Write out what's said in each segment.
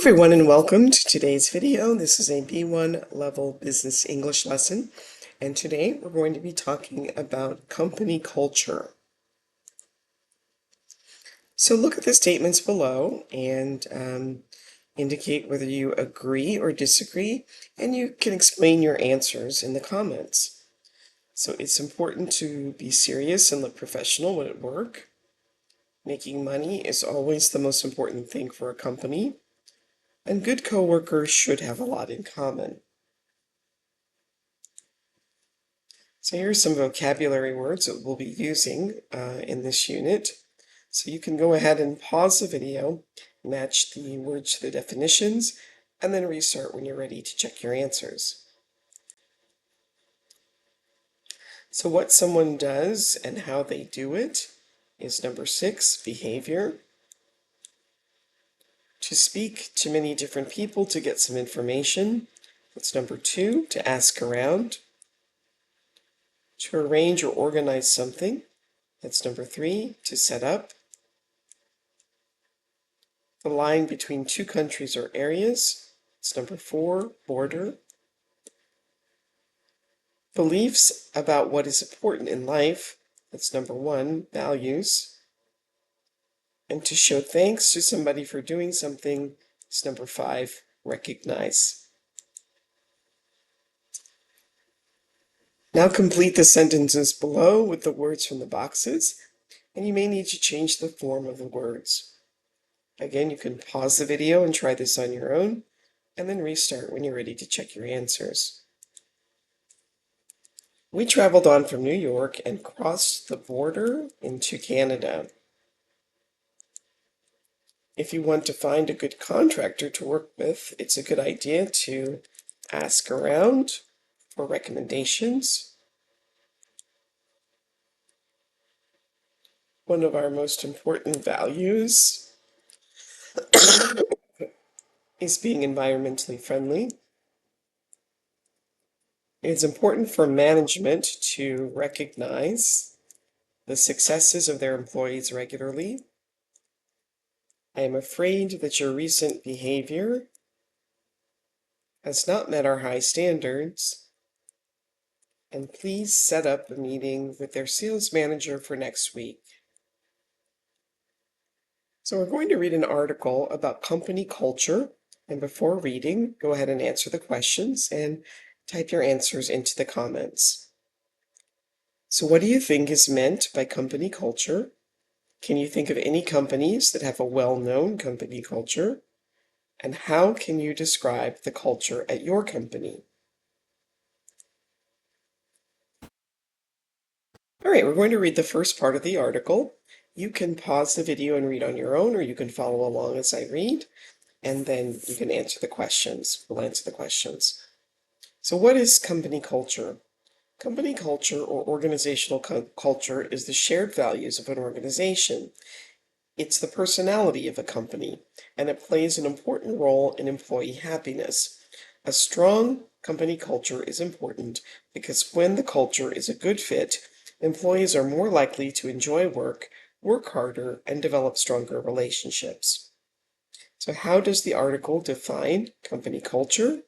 Everyone, and welcome to today's video. This is a B1 level business English lesson, and today we're going to be talking about company culture. So look at the statements below and indicate whether you agree or disagree, and you can explain your answers in the comments. So it's important to be serious and look professional when at work. Making money is always the most important thing for a company. And good coworkers should have a lot in common. So here are some vocabulary words that we'll be using in this unit. So you can go ahead and pause the video, match the words to the definitions, and then restart when you're ready to check your answers. So what someone does and how they do it is number 6, behavior. To speak to many different people to get some information, that's number 2, to ask around. To arrange or organize something, that's number 3, to set up. The line between two countries or areas, it's number 4, border. Beliefs about what is important in life, that's number 1, values. And to show thanks to somebody for doing something, it's number 5, recognize. Now complete the sentences below with the words from the boxes, and you may need to change the form of the words. Again, you can pause the video and try this on your own, and then restart when you're ready to check your answers. We traveled on from New York and crossed the border into Canada. If you want to find a good contractor to work with, it's a good idea to ask around for recommendations. One of our most important values is being environmentally friendly. It's important for management to recognize the successes of their employees regularly. I am afraid that your recent behavior has not met our high standards, and please set up a meeting with their sales manager for next week. So we're going to read an article about company culture, and before reading, go ahead and answer the questions and type your answers into the comments. So what do you think is meant by company culture? Can you think of any companies that have a well-known company culture? And how can you describe the culture at your company? All right, we're going to read the first part of the article. You can pause the video and read on your own, or you can follow along as I read, and then you can answer the questions. We'll answer the questions. So what is company culture? Company culture or organizational culture is the shared values of an organization. It's the personality of a company, and it plays an important role in employee happiness. A strong company culture is important because when the culture is a good fit, employees are more likely to enjoy work harder, and develop stronger relationships. So how does the article define company culture?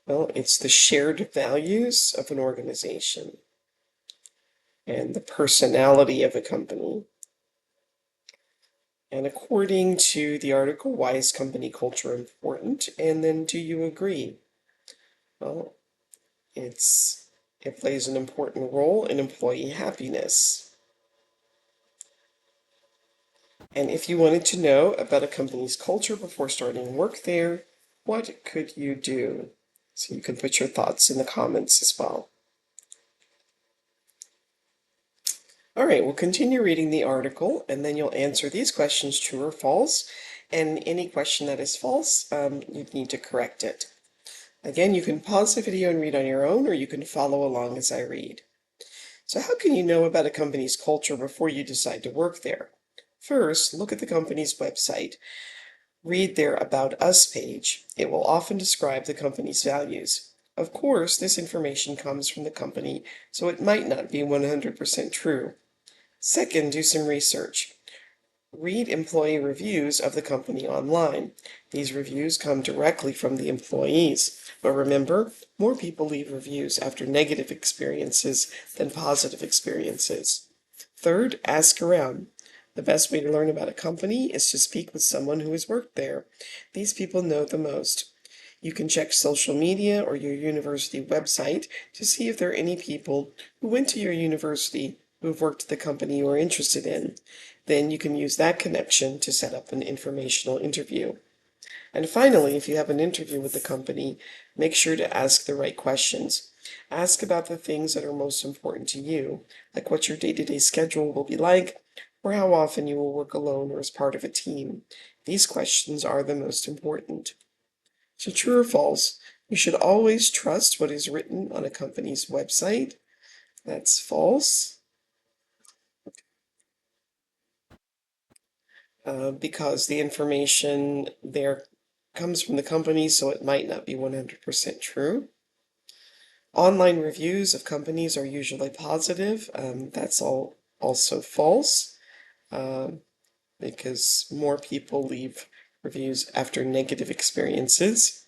Well, it's the shared values of an organization and the personality of a company. And according to the article, why is company culture important? And then do you agree? Well, it plays an important role in employee happiness. And if you wanted to know about a company's culture before starting work there, what could you do? So you can put your thoughts in the comments as well. All right, we'll continue reading the article, and then you'll answer these questions true or false. And any question that is false, you need to correct it. Again, you can pause the video and read on your own, or you can follow along as I read. So how can you know about a company's culture before you decide to work there? First, look at the company's website. Read their About Us page. It will often describe the company's values. Of course, this information comes from the company, so it might not be 100% true. Second, do some research. Read employee reviews of the company online. These reviews come directly from the employees. But remember, more people leave reviews after negative experiences than positive experiences. Third, ask around. The best way to learn about a company is to speak with someone who has worked there. These people know the most. You can check social media or your university website to see if there are any people who went to your university who have worked at the company you are interested in. Then you can use that connection to set up an informational interview. And finally, if you have an interview with the company, make sure to ask the right questions. Ask about the things that are most important to you, like what your day-to-day schedule will be like, or how often you will work alone or as part of a team. These questions are the most important. So true or false, you should always trust what is written on a company's website. That's false, because the information there comes from the company, so it might not be 100% true. Online reviews of companies are usually positive. That's also false, because more people leave reviews after negative experiences.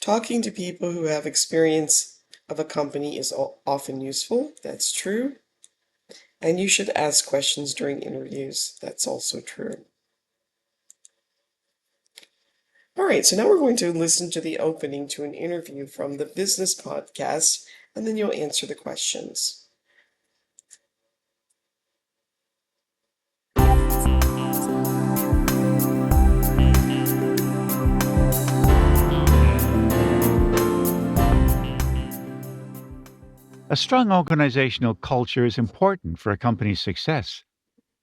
Talking to people who have experience of a company is often useful. That's true. And you should ask questions during interviews. That's also true. All right, so now we're going to listen to the opening to an interview from the business podcast, and then you'll answer the questions. A strong organizational culture is important for a company's success.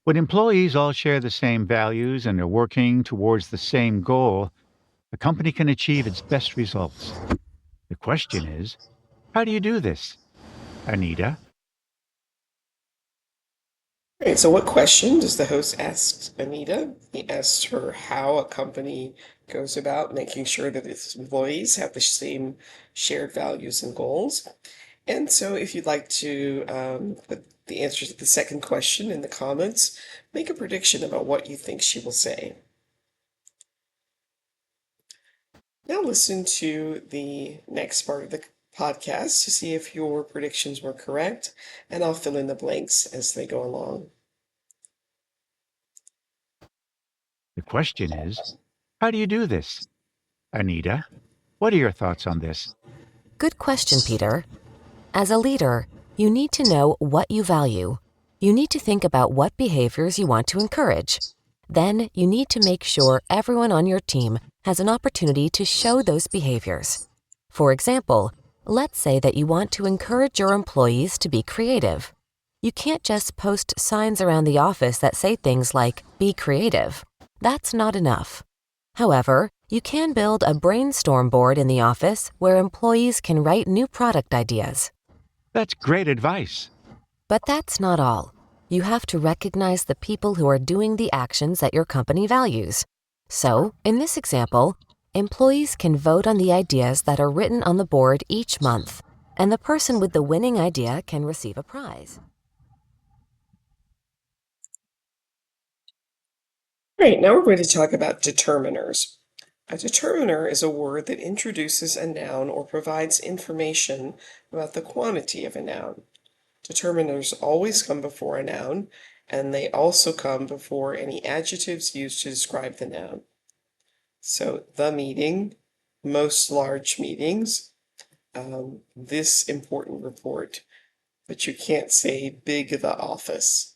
When employees all share the same values and are working towards the same goal, the company can achieve its best results. The question is, how do you do this? Anita? All right, so what question does the host ask Anita? He asks her how a company goes about making sure that its employees have the same shared values and goals. And so if you'd like to put the answer to the second question in the comments, make a prediction about what you think she will say. Now listen to the next part of the podcast to see if your predictions were correct, and I'll fill in the blanks as they go along. The question is, how do you do this? Anita, what are your thoughts on this? Good question, Peter. As a leader, you need to know what you value. You need to think about what behaviors you want to encourage. Then you need to make sure everyone on your team has an opportunity to show those behaviors. For example, let's say that you want to encourage your employees to be creative. You can't just post signs around the office that say things like, "Be creative." That's not enough. However, you can build a brainstorm board in the office where employees can write new product ideas. That's great advice. But that's not all. You have to recognize the people who are doing the actions that your company values. So, in this example, employees can vote on the ideas that are written on the board each month, and the person with the winning idea can receive a prize. Great, now we're going to talk about determiners. A determiner is a word that introduces a noun or provides information about the quantity of a noun. Determiners always come before a noun, and they also come before any adjectives used to describe the noun. So, the meeting, most large meetings, this important report, but you can't say big the office.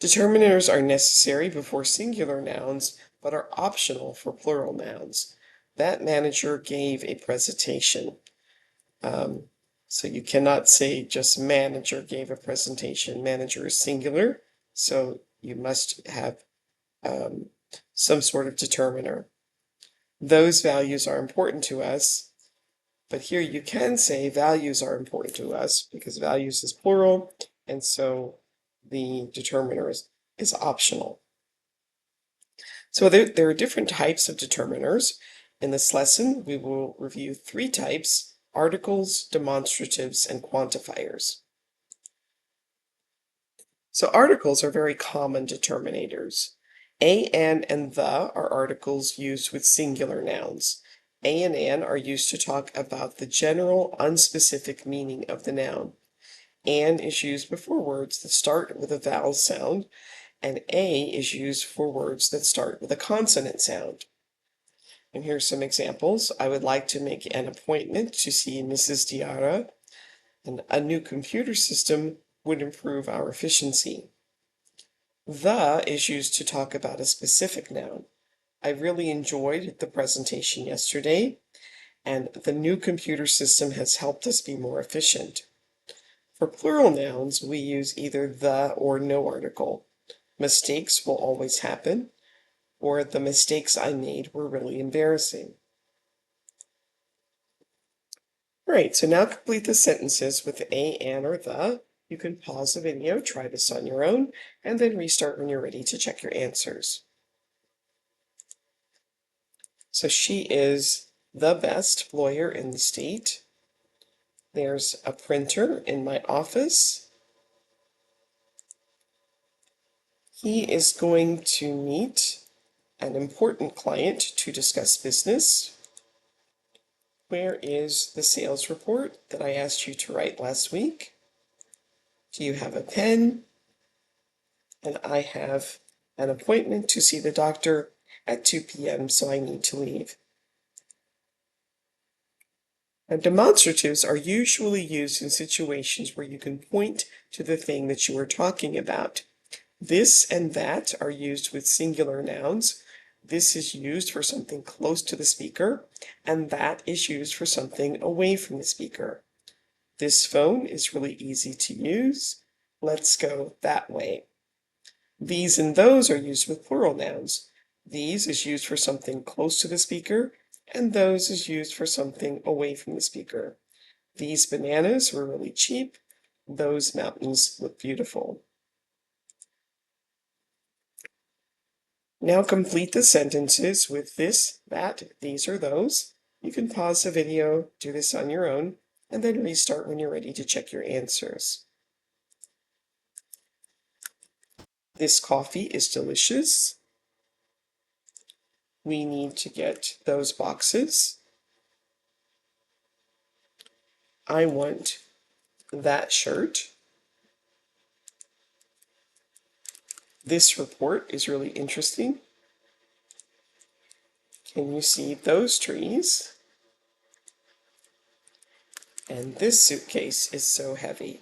Determiners are necessary before singular nouns, but are optional for plural nouns. That manager gave a presentation. So you cannot say just manager gave a presentation. Manager is singular, so you must have some sort of determiner. Those values are important to us, but here you can say values are important to us because values is plural, and so the determiner is optional. So there are different types of determiners. In this lesson, we will review three types: articles, demonstratives, and quantifiers. So articles are very common determinators. A, and the are articles used with singular nouns. A and an are used to talk about the general, unspecific meaning of the noun. An is used before words that start with a vowel sound, and a is used for words that start with a consonant sound. And here's some examples. I would like to make an appointment to see Mrs. Diarra, and a new computer system would improve our efficiency. The is used to talk about a specific noun. I really enjoyed the presentation yesterday, and the new computer system has helped us be more efficient. For plural nouns, we use either the or no article. Mistakes will always happen, or the mistakes I made were really embarrassing. Right, so now complete the sentences with a, an, or the. You can pause the video, try this on your own, and then restart when you're ready to check your answers. So she is the best lawyer in the state. There's a printer in my office. He is going to meet an important client to discuss business. Where is the sales report that I asked you to write last week? Do you have a pen? And I have an appointment to see the doctor at 2 p.m., so I need to leave. Now, demonstratives are usually used in situations where you can point to the thing that you are talking about. This and that are used with singular nouns. This is used for something close to the speaker, and that is used for something away from the speaker. This phone is really easy to use. Let's go that way. These and those are used with plural nouns. These is used for something close to the speaker, and those is used for something away from the speaker. These bananas were really cheap. Those mountains look beautiful. Now complete the sentences with this, that, these, or those. You can pause the video, do this on your own, and then restart when you're ready to check your answers. This coffee is delicious. We need to get those boxes. I want that shirt. This report is really interesting. Can you see those trees? And this suitcase is so heavy.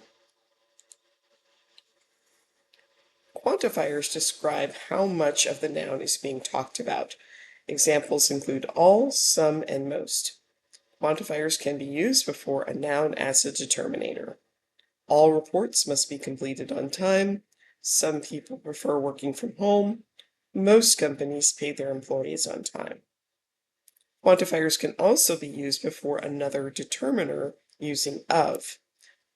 Quantifiers describe how much of the noun is being talked about. Examples include all, some, and most. Quantifiers can be used before a noun as a determinator. All reports must be completed on time. Some people prefer working from home. Most companies pay their employees on time. Quantifiers can also be used before another determiner using of.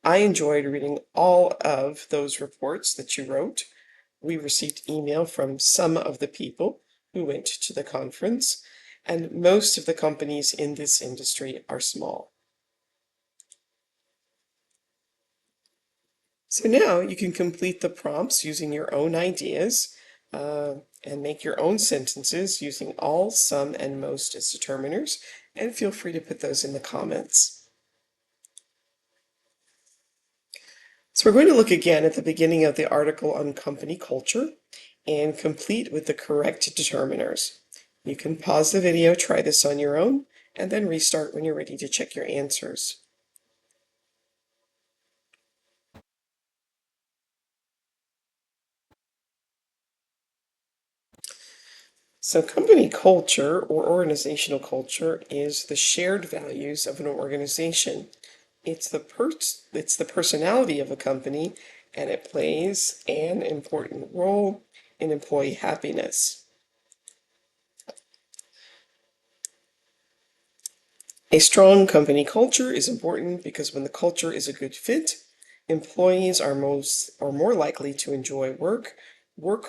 I enjoyed reading all of those reports that you wrote. We received email from some of the people who went to the conference, and most of the companies in this industry are small. So now you can complete the prompts using your own ideas and make your own sentences using all, some, and most as determiners, and feel free to put those in the comments. So we're going to look again at the beginning of the article on company culture and complete with the correct determiners. You can pause the video, try this on your own, and then restart when you're ready to check your answers. So company culture or organizational culture is the shared values of an organization. It's the personality of a company, and it plays an important role in employee happiness. A strong company culture is important because when the culture is a good fit, employees are more likely to enjoy work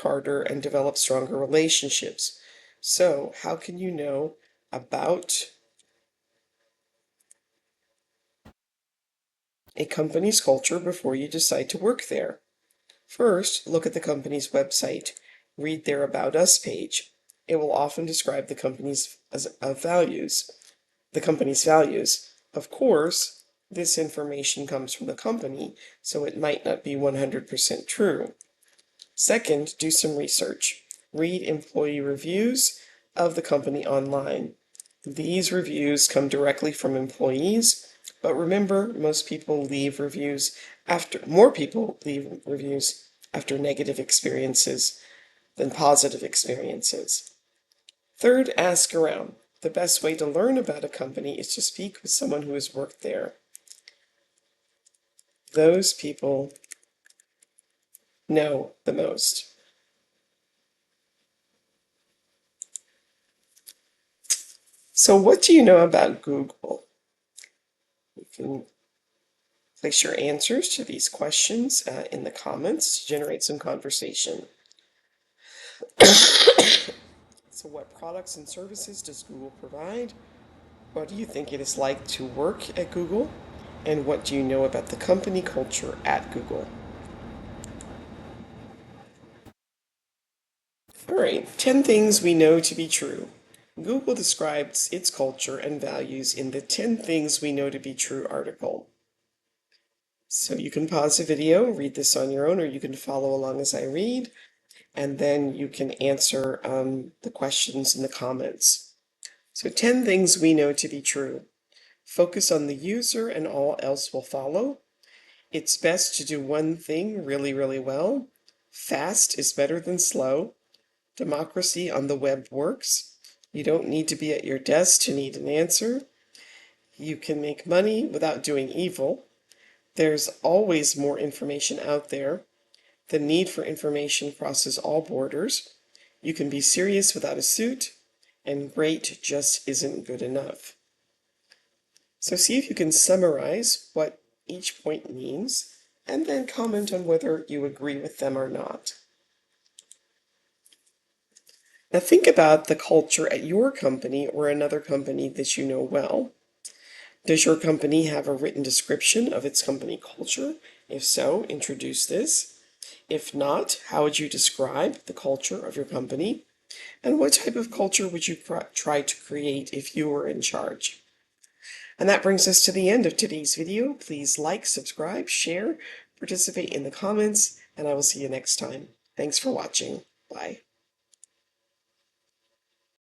harder, and develop stronger relationships. So, how can you know about a company's culture before you decide to work there? First, look at the company's website. Read their About Us page. It will often describe the company's values. Of course, this information comes from the company, so it might not be 100% true. Second, do some research. Read employee reviews of the company online. These reviews come directly from employees, but remember, more people leave reviews after negative experiences than positive experiences. Third, ask around. The best way to learn about a company is to speak with someone who has worked there. Those people know the most. So what do you know about Google? You can place your answers to these questions in the comments to generate some conversation. So what products and services does Google provide? What do you think it is like to work at Google? And what do you know about the company culture at Google? All right, 10 things we know to be true. Google describes its culture and values in the 10 Things We Know to Be True article. So you can pause the video, read this on your own, or you can follow along as I read, and then you can answer the questions in the comments. So 10 things we know to be true. Focus on the user and all else will follow. It's best to do one thing really, really well. Fast is better than slow. Democracy on the web works. You don't need to be at your desk to need an answer. You can make money without doing evil. There's always more information out there. The need for information crosses all borders. You can be serious without a suit. And great just isn't good enough. So see if you can summarize what each point means, and then comment on whether you agree with them or not. Now think about the culture at your company or another company that you know well. Does your company have a written description of its company culture? If so, introduce this. If not, how would you describe the culture of your company? And what type of culture would you try to create if you were in charge? And that brings us to the end of today's video. Please like, subscribe, share, participate in the comments, and I will see you next time. Thanks for watching. Bye.